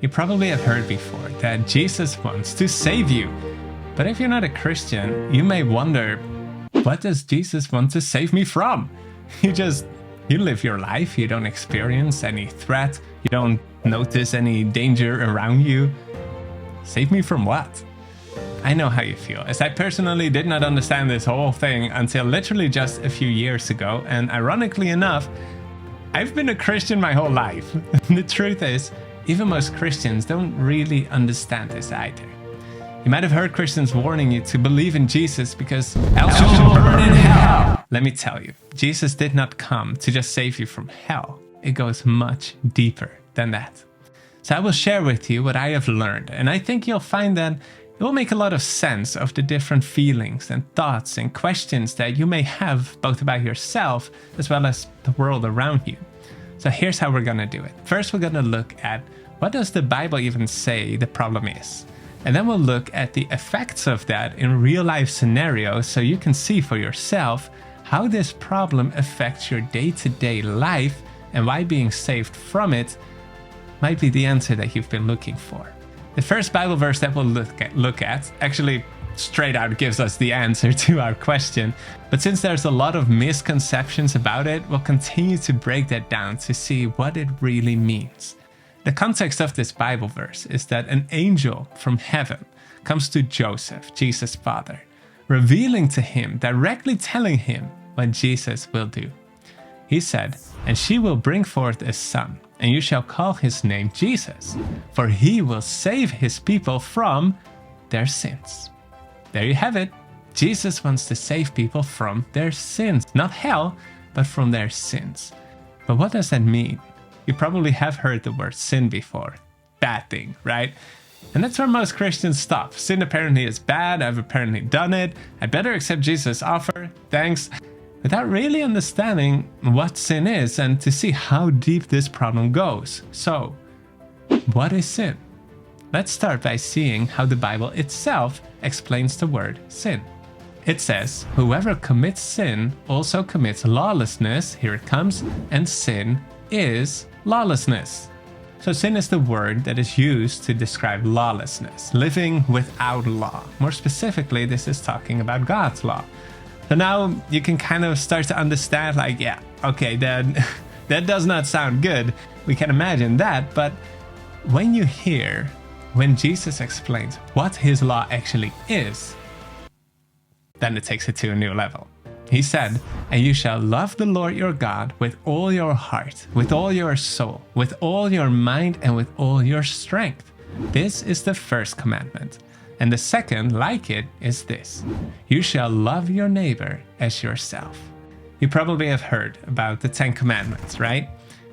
You probably have heard before that Jesus wants to save you. But if you're not a Christian, you may wonder, what does Jesus want to save me from? You live your life, you don't experience any threat, you don't notice any danger around you. Save me from what? I know how you feel, as I personally did not understand this whole thing until literally just a few years ago, and ironically enough, I've been a Christian my whole life. The truth is, even most Christians don't really understand this either. You might have heard Christians warning you to believe in Jesus because else you will burn in hell. Let me tell you, Jesus did not come to just save you from hell. It goes much deeper than that. So I will share with you what I have learned, and I think you'll find that it will make a lot of sense of the different feelings and thoughts and questions that you may have both about yourself as well as the world around you. So here's how we're going to do it. First, we're going to look at what does the Bible even say the problem is? And then we'll look at the effects of that in real life scenarios so you can see for yourself how this problem affects your day-to-day life and why being saved from it might be the answer that you've been looking for. The first Bible verse that we'll look at actually straight out gives us the answer to our question, but since there's a lot of misconceptions about it, we'll continue to break that down to see what it really means. The context of this Bible verse is that an angel from heaven comes to Joseph, Jesus' father, revealing to him, directly telling him what Jesus will do. He said, "And she will bring forth a son, and you shall call his name Jesus, for he will save his people from their sins." There you have it. Jesus wants to save people from their sins. Not hell, but from their sins. But what does that mean? You probably have heard the word sin before. Bad thing, right? And that's where most Christians stop. Sin apparently is bad. I've apparently done it. I better accept Jesus' offer. Thanks. Without really understanding what sin is and to see how deep this problem goes. So, what is sin? Let's start by seeing how the Bible itself explains the word sin. It says, "Whoever commits sin also commits lawlessness," here it comes, "and sin is lawlessness." So sin is the word that is used to describe lawlessness, living without law. More specifically, this is talking about God's law. So now you can kind of start to understand, like, yeah, okay, that does not sound good. We can imagine that, but when Jesus explains what his law actually is, then it takes it to a new level. He said, "And you shall love the Lord your God with all your heart, with all your soul, with all your mind, and with all your strength. This is the first commandment. And the second, like it, is this: you shall love your neighbor as yourself." You probably have heard about the 10 Commandments, right?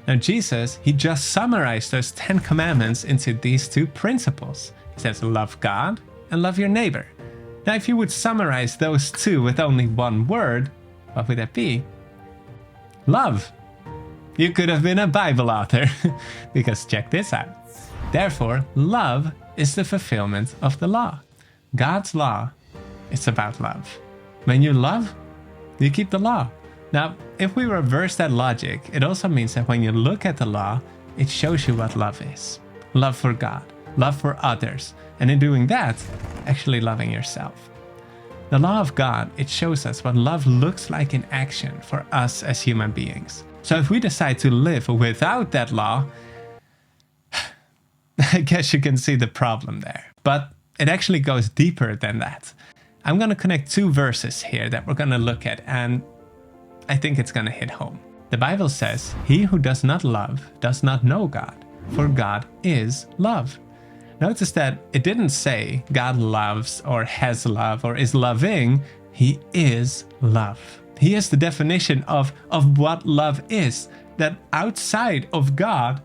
Now Jesus, he just summarized those 10 Commandments into these 2 principles. He says, love God and love your neighbor. Now if you would summarize those 2 with only one word, what would that be? Love. You could have been a Bible author, because check this out. Therefore, love is the fulfillment of the law. God's law is about love. When you love, you keep the law. Now, if we reverse that logic, it also means that when you look at the law, it shows you what love is. Love for God, love for others, and in doing that, actually loving yourself. The law of God, it shows us what love looks like in action for us as human beings. So if we decide to live without that law, I guess you can see the problem there. But it actually goes deeper than that. I'm going to connect 2 verses here that we're going to look at, and I think it's going to hit home. The Bible says, "He who does not love does not know God, for God is love." Notice that it didn't say God loves or has love or is loving. He is love. He is the definition of what love is. That outside of God,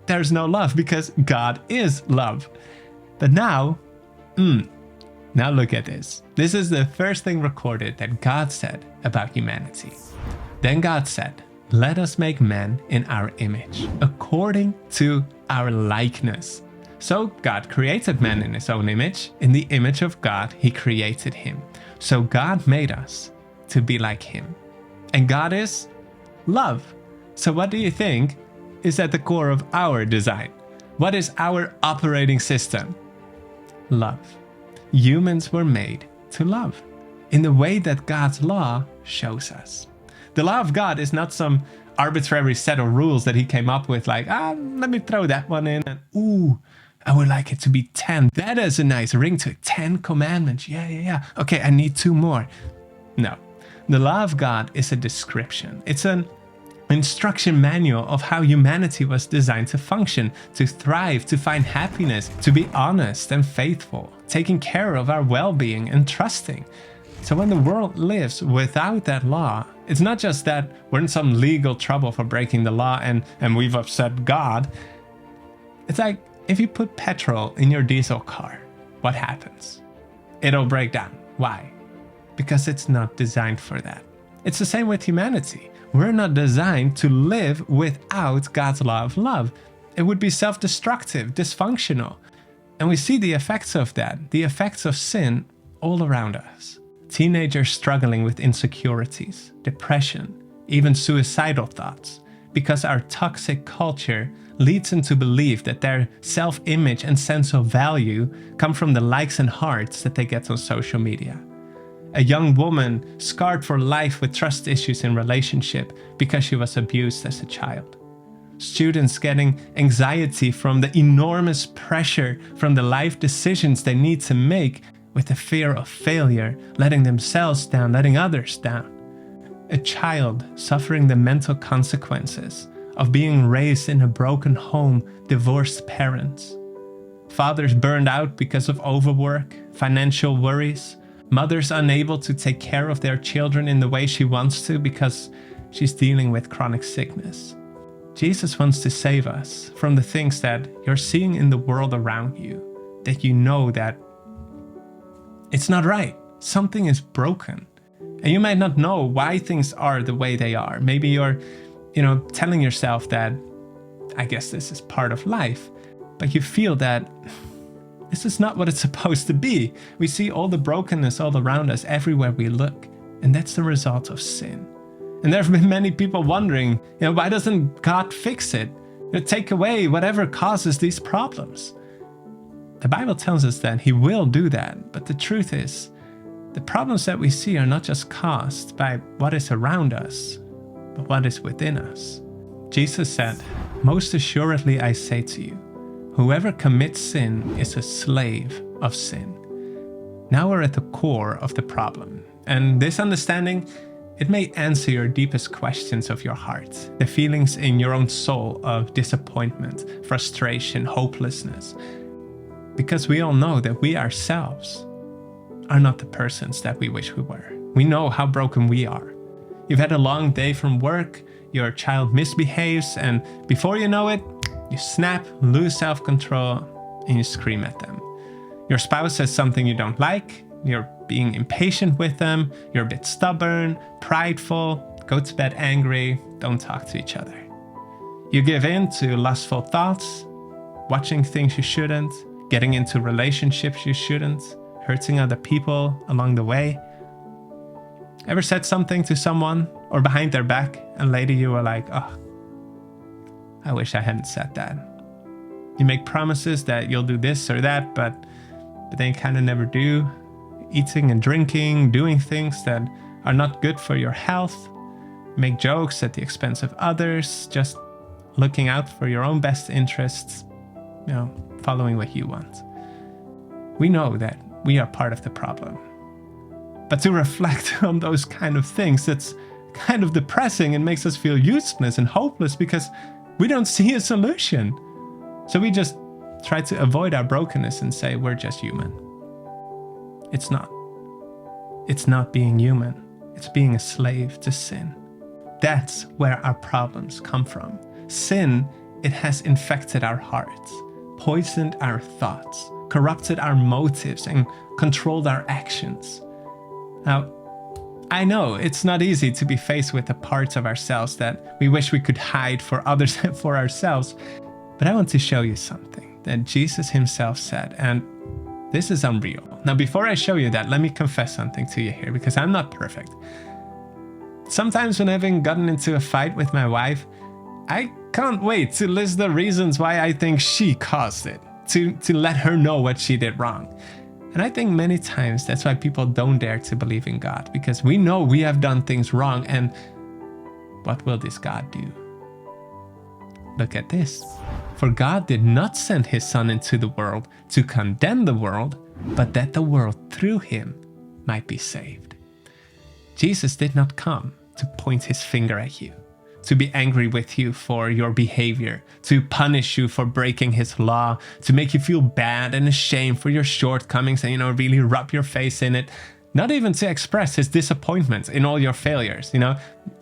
there's no love because God is love. But now look at this. This is the first thing recorded that God said about humanity. Then God said, "Let us make man in our image, according to our likeness." So God created man in his own image. In the image of God, he created him. So God made us to be like him. And God is love. So what do you think is at the core of our design? What is our operating system? Love. Humans were made to love in the way that God's law shows us. The law of God is not some arbitrary set of rules that he came up with, like, let me throw that one in, and ooh, I would like it to be 10. That is a nice ring to it. 10 commandments. Yeah. Okay, I need 2 more. No. The law of God is a description. It's an instruction manual of how humanity was designed to function, to thrive, to find happiness, to be honest and faithful, taking care of our well-being and trusting. So when the world lives without that law, it's not just that we're in some legal trouble for breaking the law and we've upset God. It's like if you put petrol in your diesel car, what happens? It'll break down. Why? Because it's not designed for that. It's the same with humanity. We're not designed to live without God's law of love. It would be self-destructive, dysfunctional. And we see the effects of that, the effects of sin all around us. Teenagers struggling with insecurities, depression, even suicidal thoughts, because our toxic culture leads them to believe that their self-image and sense of value come from the likes and hearts that they get on social media. A young woman scarred for life with trust issues in relationship because she was abused as a child. Students getting anxiety from the enormous pressure from the life decisions they need to make, with the fear of failure, letting themselves down, letting others down. A child suffering the mental consequences of being raised in a broken home, divorced parents. Fathers burned out because of overwork, financial worries. Mothers unable to take care of their children in the way she wants to because she's dealing with chronic sickness. Jesus wants to save us from the things that you're seeing in the world around you, that you know that it's not right. Something is broken. And you might not know why things are the way they are. Maybe you're, telling yourself that, I guess this is part of life, but you feel that this is not what it's supposed to be. We see all the brokenness all around us everywhere we look, and that's the result of sin. And there have been many people wondering, why doesn't God fix it? Take away whatever causes these problems. The Bible tells us that he will do that, but the truth is, the problems that we see are not just caused by what is around us, but what is within us. Jesus said, "Most assuredly I say to you, whoever commits sin is a slave of sin." Now we're at the core of the problem, and this understanding, it may answer your deepest questions of your heart, the feelings in your own soul of disappointment, frustration, hopelessness. Because we all know that we ourselves are not the persons that we wish we were. We know how broken we are. You've had a long day from work, your child misbehaves, and before you know it, you snap, lose self-control, and you scream at them. Your spouse says something you don't like, you're being impatient with them, you're a bit stubborn, prideful, go to bed angry, don't talk to each other. You give in to lustful thoughts, watching things you shouldn't, getting into relationships you shouldn't, hurting other people along the way. Ever said something to someone or behind their back and later you were like, oh, I wish I hadn't said that. You make promises that you'll do this or that, but then you kind of never do. Eating and drinking, doing things that are not good for your health. Make jokes at the expense of others, just looking out for your own best interests, following what you want. We know that we are part of the problem. But to reflect on those kind of things, it's kind of depressing and makes us feel useless and hopeless because we don't see a solution. So we just try to avoid our brokenness and say we're just human. It's not. It's not being human. It's being a slave to sin. That's where our problems come from. Sin, it has infected our hearts, poisoned our thoughts, corrupted our motives, and controlled our actions. Now, I know it's not easy to be faced with the parts of ourselves that we wish we could hide for others and for ourselves, but I want to show you something that Jesus himself said, and this is unreal. Now, before I show you that, let me confess something to you here, because I'm not perfect. Sometimes when I've gotten into a fight with my wife, I can't wait to list the reasons why I think she caused it, to let her know what she did wrong. And I think many times that's why people don't dare to believe in God, because we know we have done things wrong, and what will this God do? Look at this. For God did not send his Son into the world to condemn the world, but that the world through him might be saved. Jesus did not come to point his finger at you, to be angry with you for your behavior, to punish you for breaking his law, to make you feel bad and ashamed for your shortcomings and, really rub your face in it. Not even to express his disappointment in all your failures.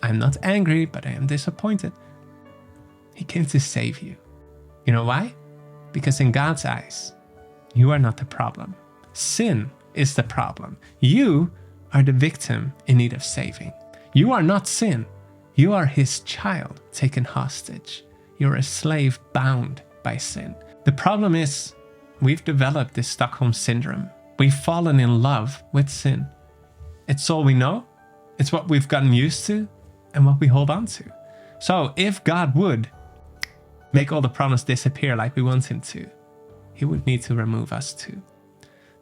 I'm not angry, but I am disappointed. He came to save you. You know why? Because in God's eyes, you are not the problem. Sin is the problem. You are the victim in need of saving. You are not sin. You are his child taken hostage. You're a slave bound by sin. The problem is we've developed this Stockholm syndrome. We've fallen in love with sin. It's all we know. It's what we've gotten used to and what we hold on to. So if God would make all the problems disappear like we want him to, he would need to remove us too.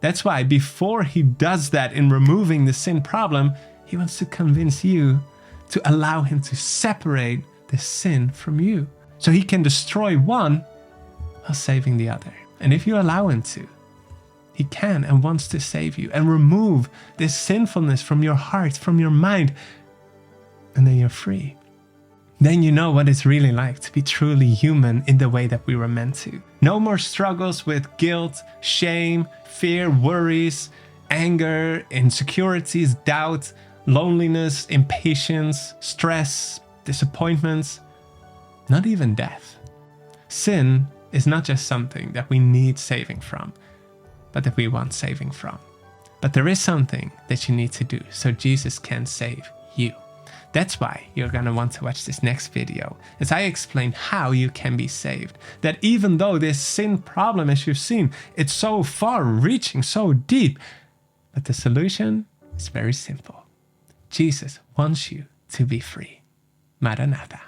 That's why before he does that in removing the sin problem, he wants to convince you to allow him to separate the sin from you, so he can destroy one while saving the other. And if you allow him to, he can and wants to save you and remove this sinfulness from your heart, from your mind, and then you're free. Then you know what it's really like to be truly human in the way that we were meant to. No more struggles with guilt, shame, fear, worries, anger, insecurities, doubt, loneliness, impatience, stress, disappointments, not even death. Sin is not just something that we need saving from, but that we want saving from. But there is something that you need to do so Jesus can save you. That's why you're going to want to watch this next video, as I explain how you can be saved. That even though this sin problem, as you've seen, it's so far-reaching, so deep, but the solution is very simple. Jesus wants you to be free. Maranatha.